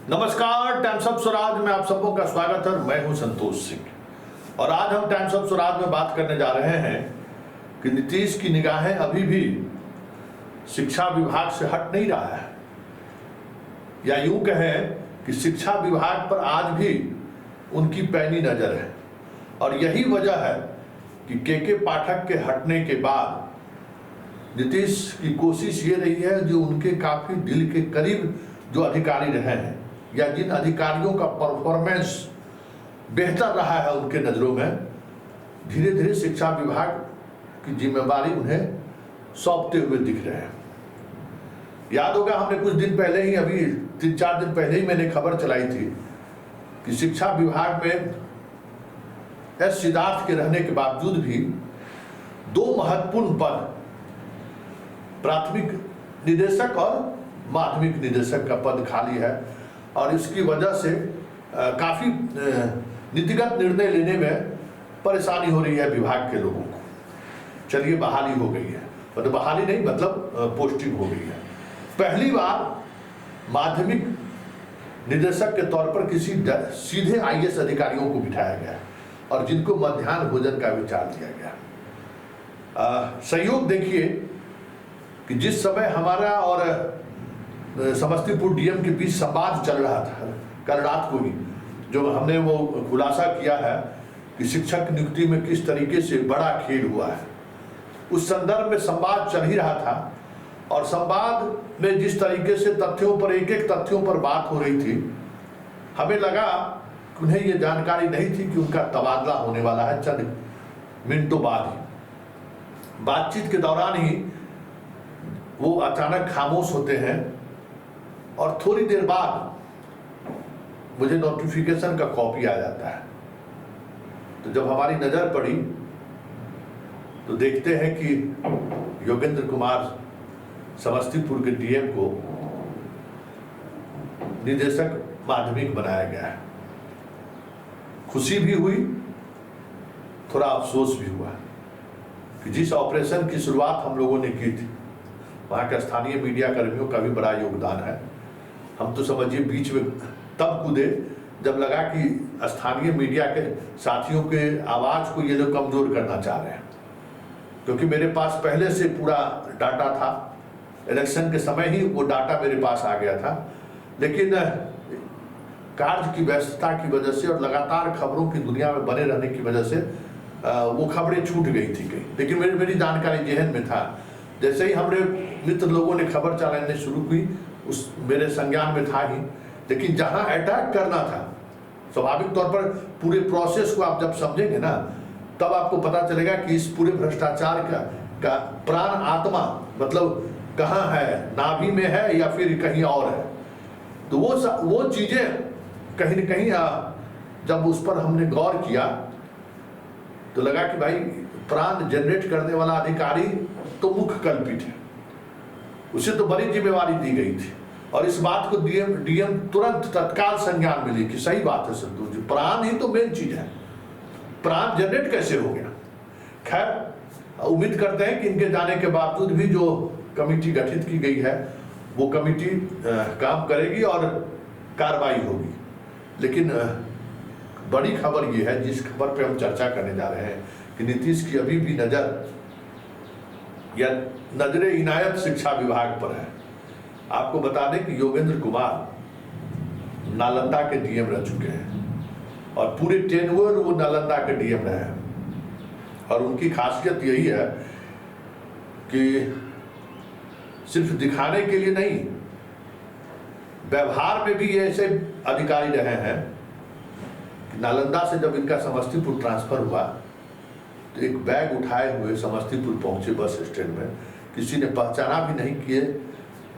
नमस्कार, times of Swaraj में आप सबों का स्वागत है। मैं हूं संतोष सिंह और आज हम टाइम्स ऑफ स्वराज में बात करने जा रहे हैं कि नीतीश की निगाहें अभी भी शिक्षा विभाग से हट नहीं रहा है, या यूं कहें कि शिक्षा विभाग पर आज भी उनकी पैनी नजर है। और यही वजह है कि के पाठक के हटने के बाद नीतीश की कोशिश ये रही है जो उनके काफी दिल के करीब जो अधिकारी रहे हैं या जिन अधिकारियों का परफॉर्मेंस बेहतर रहा है उनके नज़रों में, धीरे धीरे शिक्षा विभाग की जिम्मेवारी उन्हें सौंपते हुए दिख रहे हैं। याद होगा, हमने कुछ दिन पहले ही, अभी 3-4 दिन पहले ही मैंने खबर चलाई थी कि शिक्षा विभाग में एस सिद्धार्थ के रहने के बावजूद भी 2 महत्वपूर्ण पद, प्राथमिक निदेशक और माध्यमिक निदेशक का पद खाली है और इसकी वजह से काफ़ी नीतिगत निर्णय लेने में परेशानी हो रही है विभाग के लोगों को। चलिए, बहाली हो गई है, मतलब बहाली नहीं, मतलब पोस्टिंग हो गई है। पहली बार माध्यमिक निदेशक के तौर पर किसी सीधे आईएएस अधिकारियों को बिठाया गया और जिनको मध्याह्न भोजन का विचार दिया गया। सहयोग देखिए कि जिस समय हमारा और समस्तीपुर डीएम के बीच संवाद चल रहा था, कल रात को ही जो हमने वो खुलासा किया है कि शिक्षक नियुक्ति में किस तरीके से बड़ा खेल हुआ है, उस संदर्भ में संवाद चल ही रहा था। और संवाद में जिस तरीके से तथ्यों पर, एक एक तथ्यों पर बात हो रही थी, हमें लगा कि उन्हें ये जानकारी नहीं थी कि उनका तबादला होने वाला है चंद मिनटों बाद ही। बातचीत के दौरान ही वो अचानक खामोश होते हैं और थोड़ी देर बाद मुझे नोटिफिकेशन का कॉपी आ जाता है। तो जब हमारी नज़र पड़ी तो देखते हैं कि योगेंद्र कुमार समस्तीपुर के डीएम को निदेशक माध्यमिक बनाया गया है। खुशी भी हुई, थोड़ा अफसोस भी हुआ कि जिस ऑपरेशन की शुरुआत हम लोगों ने की थी, वहाँ के स्थानीय मीडिया कर्मियों का भी बड़ा योगदान है। हम तो समझिए बीच में तब कूदे जब लगा कि स्थानीय मीडिया के साथियों के आवाज़ को ये लोग कमज़ोर करना चाह रहे हैं, क्योंकि मेरे पास पहले से पूरा डाटा था। इलेक्शन के समय ही वो डाटा मेरे पास आ गया था, लेकिन कार्य की व्यस्तता की वजह से और लगातार खबरों की दुनिया में बने रहने की वजह से वो खबरें छूट गई थी कहीं, लेकिन मेरी जानकारी जेहन में था। जैसे ही हमारे मित्र लोगों ने खबर चलाने शुरू की, उस मेरे संज्ञान में था ही। लेकिन जहां अटैक करना था, स्वाभाविक तौर पर पूरे प्रोसेस को आप जब समझेंगे ना, तब आपको पता चलेगा कि इस पूरे भ्रष्टाचार का प्राण आत्मा मतलब कहाँ है, नाभि में है या फिर कहीं और है। तो वो चीजें कहीं न कहीं जब उस पर हमने गौर किया तो लगा कि भाई, प्राण जनरेट करने वाला अधिकारी तो मुख्य कल्पित है, उसे तो बड़ी जिम्मेवारी दी गई थी। और इस बात को डीएम तुरंत तत्काल संज्ञान में ली कि सही बात है संतोष जी, प्राण ही तो मेन चीज है, प्राण जनरेट कैसे हो गया। खैर, उम्मीद करते हैं कि इनके जाने के बावजूद भी जो कमेटी गठित की गई है वो कमेटी काम करेगी और कार्रवाई होगी। लेकिन बड़ी खबर ये है, जिस खबर पे हम चर्चा करने जा रहे हैं, कि नीतीश की अभी भी नजरे इनायत शिक्षा विभाग पर है। आपको बता दें कि योगेंद्र कुमार नालंदा के डीएम रह चुके हैं और पूरे टेन्योर वो नालंदा के डीएम रहे हैं। और उनकी खासियत यही है कि सिर्फ दिखाने के लिए नहीं, व्यवहार में भी ये ऐसे अधिकारी रहे हैं कि नालंदा से जब इनका समस्तीपुर ट्रांसफर हुआ तो एक बैग उठाए हुए समस्तीपुर पहुंचे बस स्टैंड में, किसी ने पहचाना भी नहीं किए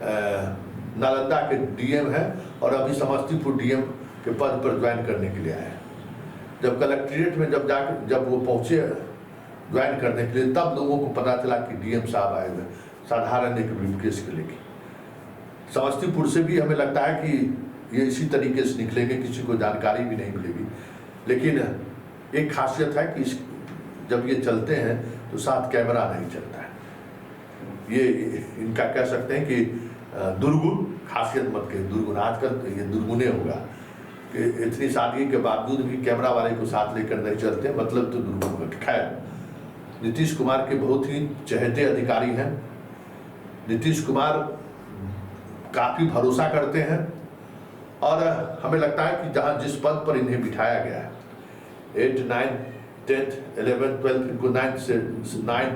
नालंदा के डीएम है और अभी समस्तीपुर डीएम के पद पर ज्वाइन करने के लिए आए। जब कलेक्ट्रेट में जब वो पहुंचे ज्वाइन करने के लिए, तब लोगों को पता चला कि डीएम साहब आए हुए, साधारण एक ब्रीफकेस के लेके। समस्तीपुर से भी हमें लगता है कि ये इसी तरीके से निकलेंगे, किसी को जानकारी भी नहीं मिलेगी। लेकिन एक खासियत है कि जब ये चलते हैं तो साथ कैमरा नहीं चलता है। ये इनका कह सकते हैं कि दुर्गुण खासियत मत कहिए, दुर्गुण। आजकल ये दुर्गुणे होगा कि इतनी सादगी के बावजूद भी कैमरा वाले को साथ लेकर नहीं चलते, मतलब तो दुर्गुण होगा। खैर, नीतीश कुमार के बहुत ही चहेते अधिकारी हैं। नीतीश कुमार काफ़ी भरोसा करते हैं और हमें लगता है कि जहाँ जिस पद पर इन्हें बिठाया गया है, 8, 9, 10, 11, 12, इनको 9,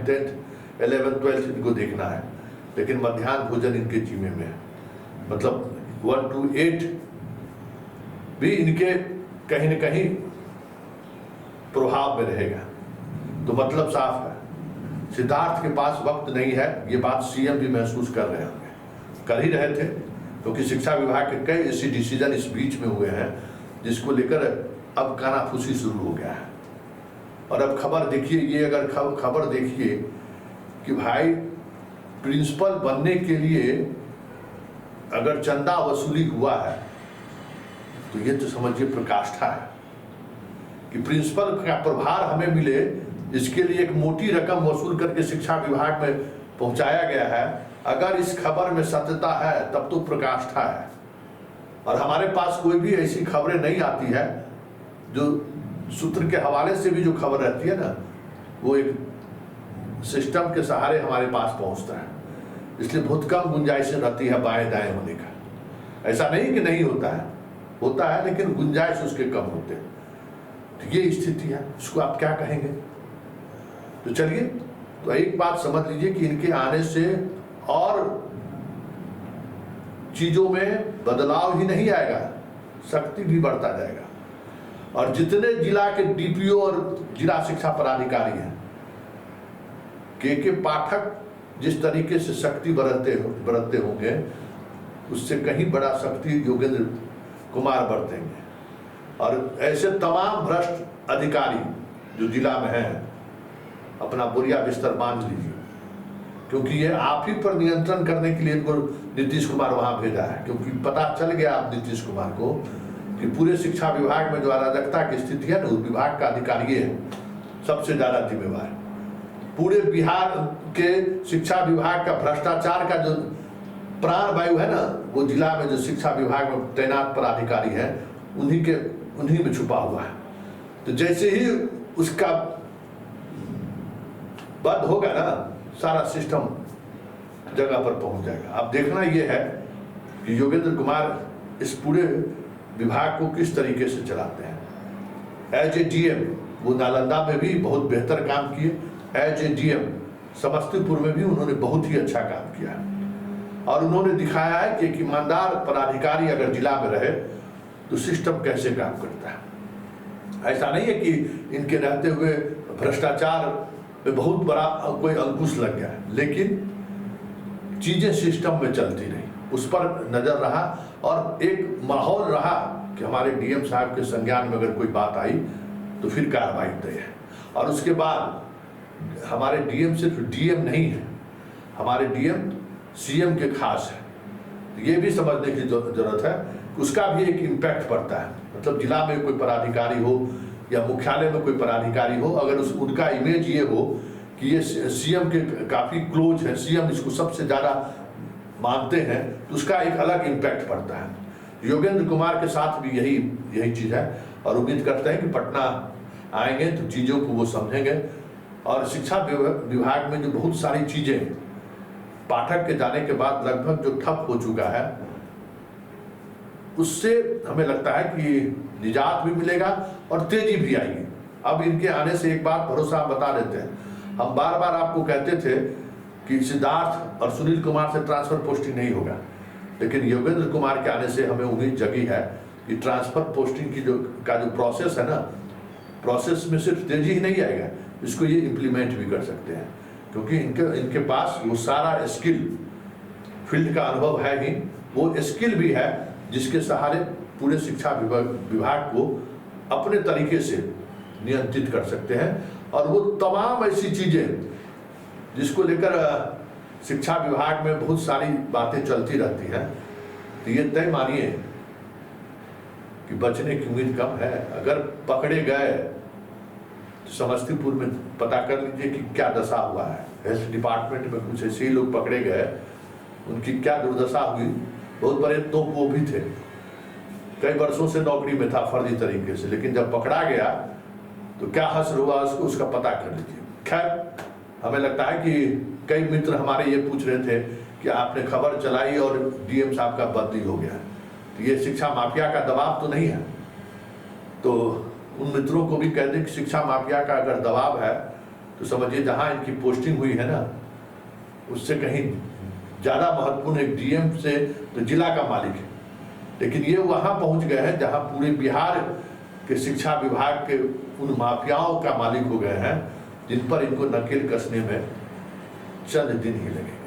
10, 11, 12 इनको देखना है, लेकिन मध्याह्न भोजन इनके जिम्मे में है। मतलब 1 to 8 भी इनके कहीं न कहीं प्रभाव में रहेगा। तो मतलब साफ है, सिद्धार्थ के पास वक्त नहीं है। ये बात सीएम भी महसूस कर रहे होंगे, कर ही रहे थे, क्योंकि शिक्षा विभाग के कई ऐसे डिसीजन इस बीच में हुए हैं जिसको लेकर अब कानाफूसी शुरू हो गया है। और अब खबर देखिए, ये अगर खबर देखिए कि भाई प्रिंसिपल बनने के लिए अगर चंदा वसूली हुआ है तो ये तो समझिए प्रकाष्ठा है कि प्रिंसिपल का प्रभार हमें मिले, इसके लिए एक मोटी रकम वसूल करके शिक्षा विभाग में पहुंचाया गया है। अगर इस खबर में सत्यता है तब तो प्रकाष्ठा है। और हमारे पास कोई भी ऐसी खबरें नहीं आती है, जो सूत्र के हवाले से भी जो खबर रहती है ना, वो एक सिस्टम के सहारे हमारे पास पहुंचता है। इसलिए बहुत कम गुंजाइश रहती है बाएं दाएं होने का। ऐसा नहीं कि नहीं होता है, होता है, लेकिन गुंजाइश उसके कम होते हैं। तो ये स्थिति है, इसको आप क्या कहेंगे? तो चलिए, तो एक बात समझ लीजिए कि इनके आने से और चीजों में बदलाव ही नहीं आएगा, शक्ति भी बढ़ता जाएगा। और जितने जिला के डीपीओ और जिला शिक्षा पदाधिकारी हैं, के पाठक जिस तरीके से शक्ति बरतते होंगे, उससे कहीं बड़ा शक्ति योगेंद्र कुमार बरतेंगे। और ऐसे तमाम भ्रष्ट अधिकारी जो जिला में हैं, अपना बोरिया बिस्तर बांध लीजिए, क्योंकि ये आप ही पर नियंत्रण करने के लिए इनको नीतीश कुमार वहां भेजा है। क्योंकि पता चल गया आप नीतीश कुमार को कि पूरे शिक्षा विभाग में जो अराजकता की स्थिति है ना, उस विभाग का अधिकारी है सबसे ज्यादा जिम्मेवार। पूरे बिहार के शिक्षा विभाग का भ्रष्टाचार का जो प्राण वायु है ना, वो जिला में जो शिक्षा विभाग में तैनात पदाधिकारी है, उन्हीं में छुपा हुआ है। तो जैसे ही उसका बंद होगा ना, सारा सिस्टम जगह पर पहुंच जाएगा। अब देखना यह है कि योगेंद्र कुमार इस पूरे विभाग को किस तरीके से चलाते हैं। एज ए डीएम वो नालंदा में भी बहुत बेहतर काम किए, एज ए डीएम समस्तीपुर में भी उन्होंने बहुत ही अच्छा काम किया, और उन्होंने दिखाया है कि एक ईमानदार पदाधिकारी अगर जिला में रहे तो सिस्टम कैसे काम करता है। ऐसा नहीं है कि इनके रहते हुए भ्रष्टाचार में बहुत बड़ा कोई अंकुश लग गया, लेकिन चीजें सिस्टम में चलती रही, उस पर नजर रहा और एक माहौल रहा कि हमारे डीएम साहब के संज्ञान में अगर कोई बात आई तो फिर कार्रवाई तय है। और उसके बाद हमारे डीएम सिर्फ डीएम नहीं है, हमारे डीएम सीएम के खास है। ये भी समझने की जरूरत है कि उसका भी एक इम्पैक्ट पड़ता है। मतलब जिला में कोई पदाधिकारी हो या मुख्यालय में कोई पदाधिकारी हो, अगर उनका इमेज ये हो कि ये सीएम के काफ़ी क्लोज है, सीएम इसको सबसे ज़्यादा मानते हैं, तो उसका एक अलग इम्पैक्ट पड़ता है। योगेंद्र कुमार के साथ भी यही चीज़ है, और उम्मीद करते हैं कि पटना आएंगे तो चीज़ों को वो समझेंगे। और शिक्षा विभाग में जो बहुत सारी चीज़ें पाठक के जाने के बाद लगभग जो ठप हो चुका है, उससे हमें लगता है कि निजात भी मिलेगा और तेजी भी आएगी। अब इनके आने से एक बात भरोसा बता देते हैं, हम बार बार आपको कहते थे कि सिद्धार्थ और सुनील कुमार से ट्रांसफर पोस्टिंग नहीं होगा, लेकिन योगेंद्र कुमार के आने से हमें उम्मीद जगी है कि ट्रांसफर पोस्टिंग की जो प्रोसेस है ना, प्रोसेस में सिर्फ तेजी ही नहीं आएगा, इसको ये इम्प्लीमेंट भी कर सकते हैं, क्योंकि इनके पास वो सारा स्किल, फील्ड का अनुभव है ही, वो स्किल भी है जिसके सहारे पूरे शिक्षा विभाग को अपने तरीके से नियंत्रित कर सकते हैं। और वो तमाम ऐसी चीजें जिसको लेकर शिक्षा विभाग में बहुत सारी बातें चलती रहती हैं, तो ये तय मानिए कि बचने की उम्मीद कम है। अगर पकड़े गए तो समस्तीपुर में पता कर लीजिए कि क्या दशा हुआ है। हेल्थ डिपार्टमेंट में कुछ ऐसे ही लोग पकड़े गए, उनकी क्या दुर्दशा हुई बहुत बड़े तो वो भी थे, कई वर्षों से नौकरी में था फर्जी तरीके से, लेकिन जब पकड़ा गया तो क्या हश्र हुआ उसका पता कर लीजिए। खैर, हमें लगता है कि कई मित्र हमारे ये पूछ रहे थे कि आपने खबर चलाई और डीएम साहब का बदली हो गया, तो ये शिक्षा माफिया का दबाव तो नहीं है? तो उन मित्रों को भी कह दें कि शिक्षा माफिया का अगर दबाव है तो समझिए जहां इनकी पोस्टिंग हुई है ना, उससे कहीं ज्यादा महत्वपूर्ण एक डीएम से तो जिला का मालिक है, लेकिन ये वहां पहुंच गए हैं जहां पूरे बिहार के शिक्षा विभाग के उन माफियाओं का मालिक हो गए हैं जिन पर इनको नकेल कसने में चंद दिन ही लगे।